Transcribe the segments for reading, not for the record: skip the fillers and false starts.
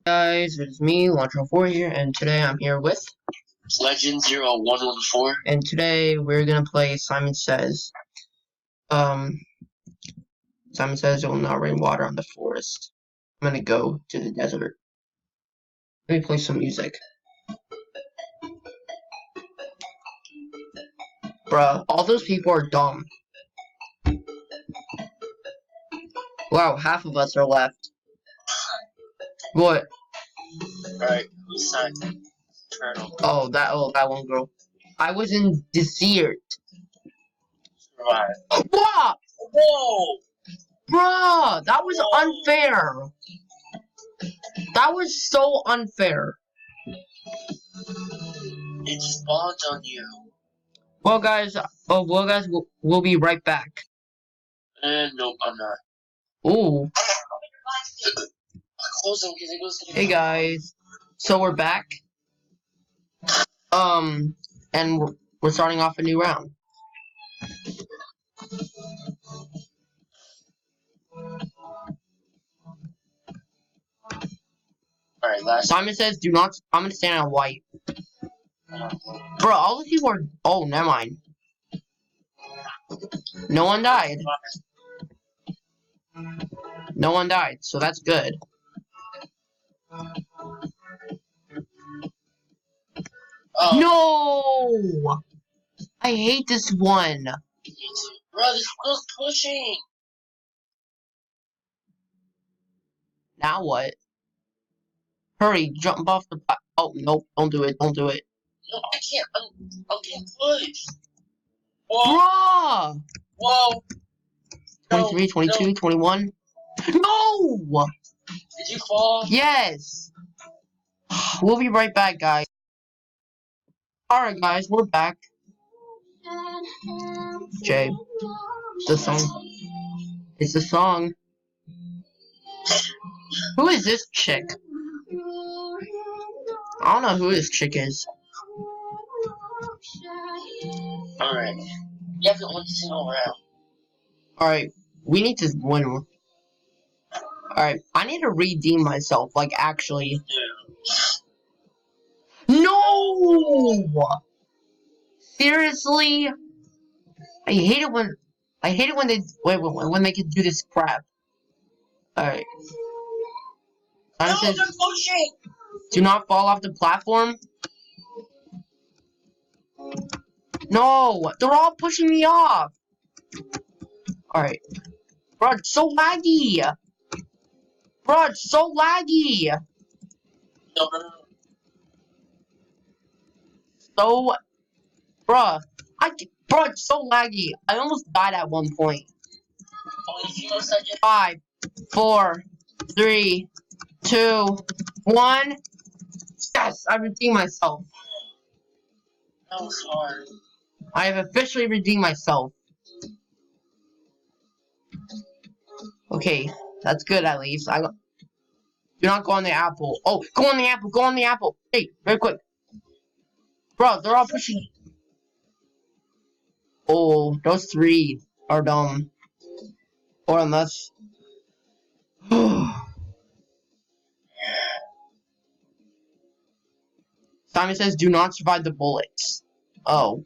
Guys, it's me, Launcher4 here, and today I'm here with Legend0114. and today we're gonna play Simon Says. Um, Simon Says it will not rain water on the forest. I'm gonna go to the desert. Let me play some music. Bruh, all those people are dumb. Wow, half of us are left. What? Alright, who's side? Turtle. Oh, that one girl. I was in desert. Survive. Bruh! Whoa! Bruh! That was unfair. That was so unfair. It spawned on you. Well, guys, we'll be right back. Nope, I'm not. Ooh. Close him because it goes to the Hey guys. So we're back. And we're starting off a new round. Alright, last. Simon Says do not. I'm gonna stand on white. Bro, all the people are. Oh, never mind. No one died. No one died, so that's good. Oh. No! I hate this one. Bro, this girl's pushing! Now what? Hurry, jump off the. Oh, nope, don't do it, don't do it. No, I can't. I'm getting pushed. Whoa! Bruh! Whoa! 23, 22, no. 21. No! Did you fall? Yes! We'll be right back, guys. Alright, guys, we're back. Jay, the song. It's the song. Who is this chick? I don't know who this chick is. Alright. You have to win the single round. Alright, we need to win. Alright, I need to redeem myself, like, actually. No! Seriously? I hate it when they when they can do this crap. Alright. No, Says, they're pushing! do not fall off the platform. No! They're all pushing me off! Alright. Bro, it's so laggy! Bro, it's so laggy! No. So... Bruh, bro, it's so laggy. I almost died at one point. 5, 4, 3, 2, 1. Yes, I redeemed myself. That was hard. I have officially redeemed myself. Okay, that's good at least. Do not go on the apple. Oh, go on the apple, go on the apple. Hey, very quick. Bro, they're all pushing. Oh, those 3 are dumb. Or unless... Simon Says do not survive the bullets. Oh.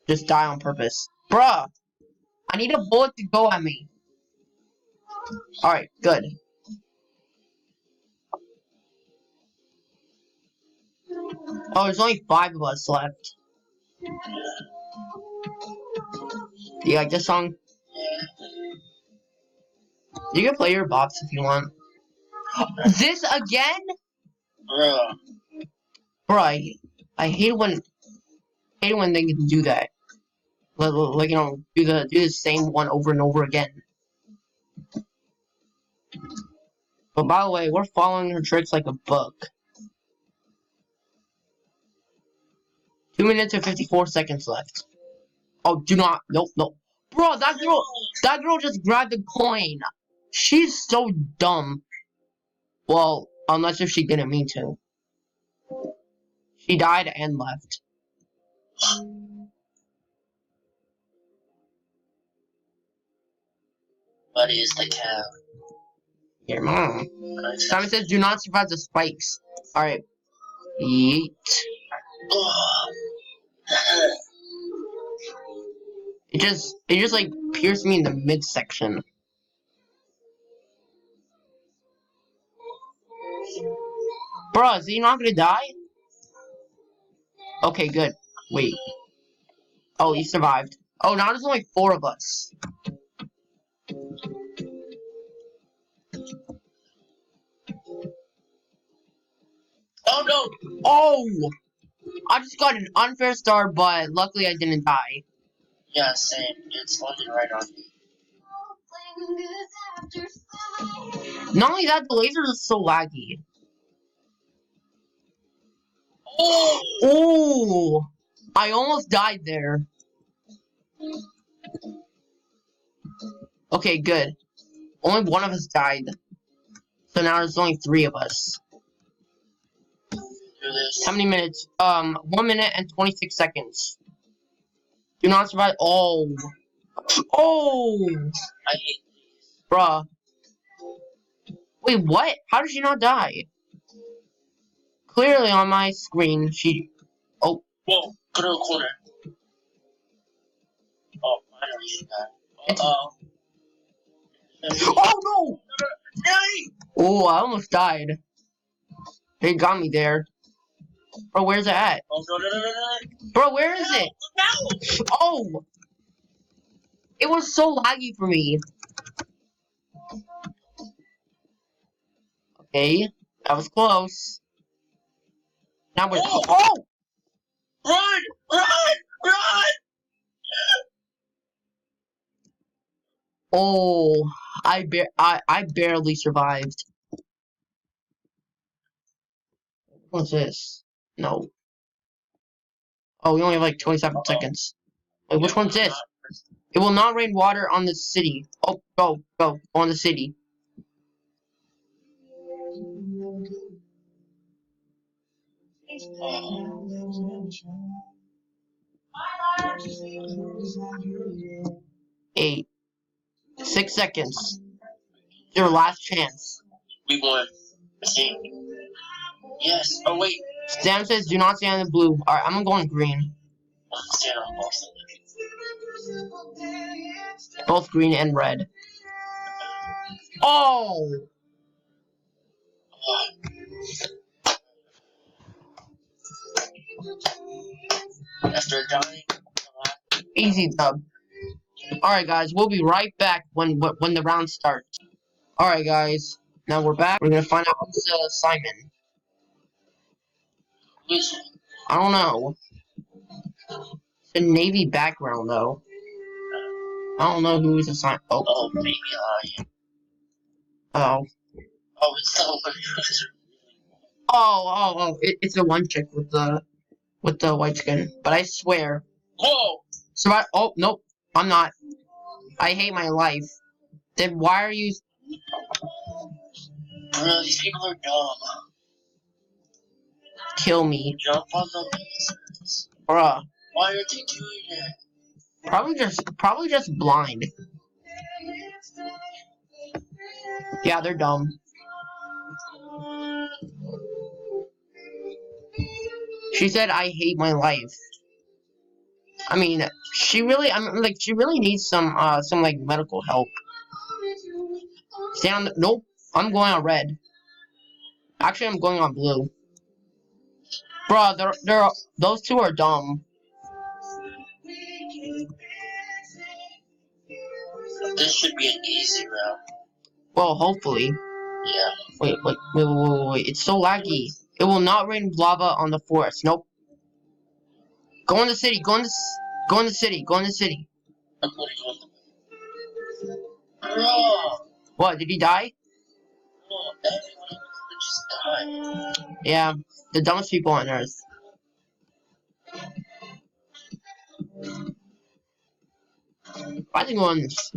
Just die on purpose. Bruh! I need a bullet to go at me. Alright, good. Oh, there's only 5 of us left. Do you like this song? You can play your bops if you want. This again? Bruh, I hate when they can do that. Like, you know, do the same one over and over again. But by the way, we're following her tricks like a book. 2 minutes and 54 seconds left. Oh, do not. Nope, nope. Bro, that girl just grabbed the coin. She's so dumb. Well, unless if she didn't mean to. She died and left. What is the cow? Here, mom. Simon says, do not survive the spikes. Alright. Yeet. It just like pierced me in the midsection. Bruh, is he not gonna die? Okay, good. Wait. Oh, he survived. Oh, now there's only 4 of us. Oh no! Oh! I just got an unfair start, but luckily I didn't die. Yeah, same. It's only right on me. Not only that, the laser is so laggy. Oh! Oh! I almost died there. Okay, good. Only one of us died. So now there's only 3 of us. Do this. How many minutes? 1 minute and 26 seconds. Do not survive. Oh. Oh! I hate these. Bruh. Wait, what? How did she not die? Clearly on my screen, she... Oh. Whoa, go to the corner. Oh, finally she died. Uh-oh. Oh, no! Nelly! Oh, I almost died. They got me there. Bro, where's it at? Oh, no. Bro, where is it? No! Oh! It was so laggy for me. Okay, that was close. Now we're... Oh! Oh! Run! Run! Oh, I barely survived. What's this? No. Oh, we only have like 27 seconds. Wait, which one's this? It will not rain water on the city. Oh, go on the city. Eight. 6 seconds. Your last chance. We won. See? Yes. Oh, wait. Sam says do not stand in blue. Alright, I'm going green. Stand on both sides. Both green and red. Oh! After dying, Easy dub. Alright guys, we'll be right back when the round starts. Alright guys, now we're back. We're gonna find out who's Simon. who's I don't know. It's a navy background though. I don't know who is assigned. Oh. Oh, maybe I am. Oh. Oh, it's the one who's It's the one chick with the white skin. But I swear. Whoa! Oh, nope. I'm not. I hate my life. Then why are you... Bro, these people are dumb. Kill me. Jump on the pieces. Bruh. Why are they doing it? Probably just blind. Yeah, they're dumb. She said, I hate my life. I mean, she really needs some like medical help. Stand on the, nope, I'm going on red. Actually, I'm going on blue. Bruh, those two are dumb. This should be an easy round. Well, hopefully. Yeah. Wait, it's so laggy. It will not rain lava on the forest. Nope. Go in the city, go in the city. I'm going to go. Bro! What, did he die? Oh, everyone just died. Yeah, the dumbest people on earth. I think on this.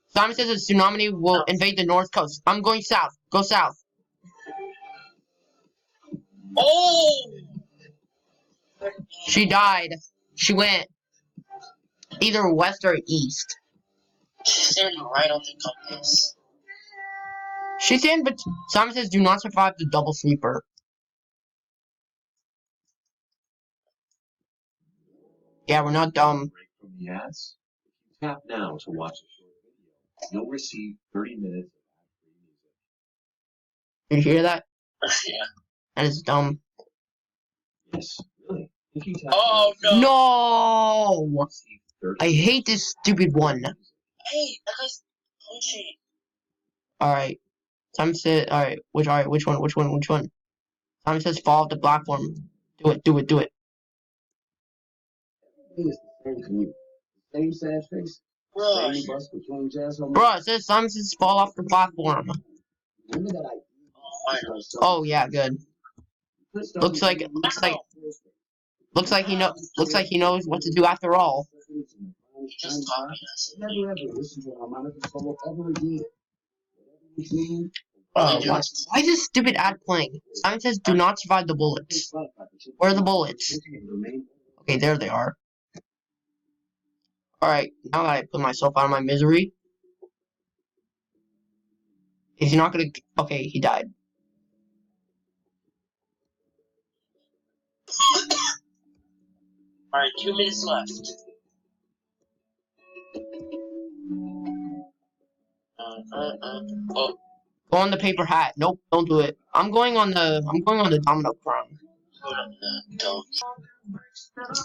Simon says a tsunami will invade the north coast. I'm going south. Go south. Oh! She died. She went either west or east. She's standing right on the compass. She's in, but Simon says do not survive the double sleeper. Yeah, we're not dumb. Break from the ads. If you tap now to watch a short video, you'll receive 30 minutes of ad-free music. Did you hear that? Yeah. That is dumb. Yes, really. If you tap Oh now, no! No! you'll receive 30 I hate this stupid one. Hey, that guy's pushing. Alright. Simon said, alright, which one? Simon says fall off the platform. Do it. It's the same to you. Same sad face. Bro, Same bus between jazz on Bruh, it says Simon says fall off the platform. Remember that I idea? know. Oh yeah, good. Looks like he knows what to do after all. Just talking us. Never ever listen to a harmonica solo ever again. Whatever you mean, Why is this stupid ad playing? Simon says do not survive the bullets. Where are the bullets? Okay, there they are. Alright, now that I put myself out of my misery. Is he not gonna... Okay, he died. Alright, 2 minutes left. Oh, Go on the paper hat. Nope, don't do it. I'm going on the domino crown. hold on. Don't.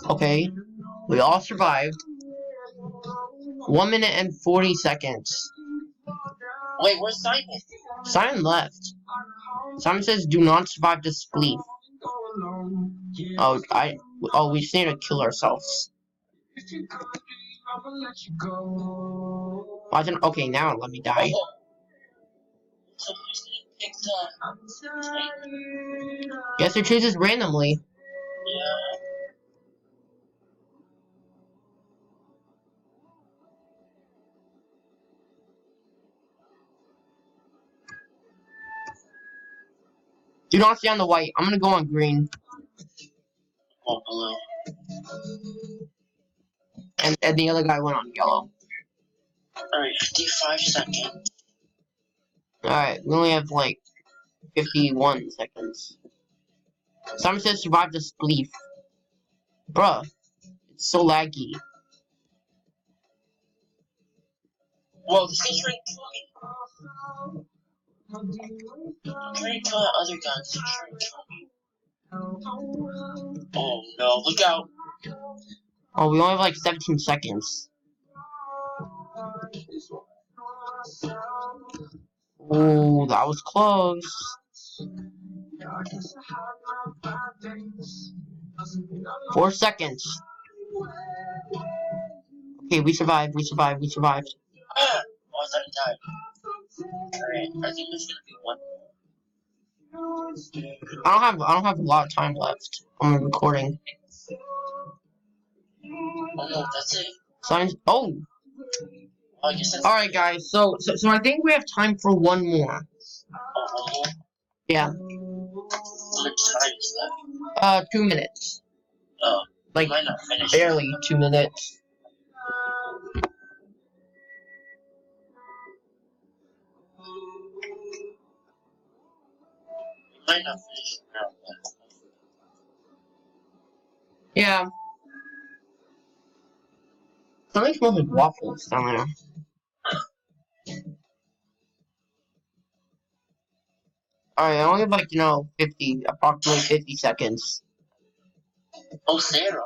Okay. We all survived. 1 minute and 40 seconds. Wait, where's Simon? Simon left. Simon says do not survive the spleef. Oh, we just need to kill ourselves. Okay, now let me die. Oh. So who's gonna pick the... Guess it chooses randomly. Yeah. Do not stay on the white. I'm gonna go on green. Oh, blue. And the other guy went on yellow. Alright, 55 seconds. Alright, we only have like 51 seconds. Simon says survive the spleef. Bruh, it's so laggy. Whoa, this guy's trying to kill me. I'm trying to kill that other guy. He's trying to kill me. Oh no, look out. Oh, we only have like 17 seconds. Ooh, that was close. 4 seconds. Okay, we survived. Ah! Oh, I thought he died. Alright, I think there's gonna be one. I don't have a lot of time left on the recording. Oh no, that's it. Signs. Oh. Oh, I guess that's All right, guys. So I think we have time for one more. Oh, Yeah. how much time is left? 2 minutes. Oh, Like might not finish. barely 2 minutes. Might not finish now. Yeah. Something smells like waffles down there. Alright, I only have like, approximately 50 seconds. Oh, Sarah.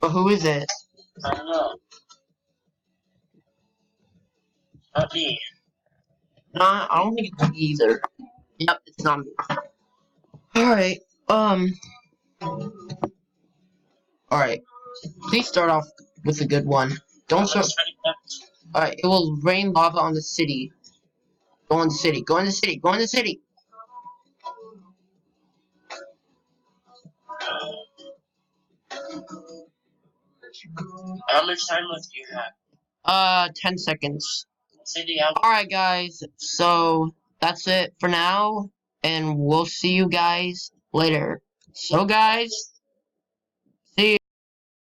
But who is it? I don't know. Not me. Nah, I don't think it's me either. Yep, it's not me. Alright, Alright. Please start off with a good one. Don't start. Alright, it will rain lava on the city. Go in the city. Go in the city. Go in the city. How much time left do you have? 10 seconds. Say the album. Alright, guys. So, that's it for now. And we'll see you guys later. So, guys, see you.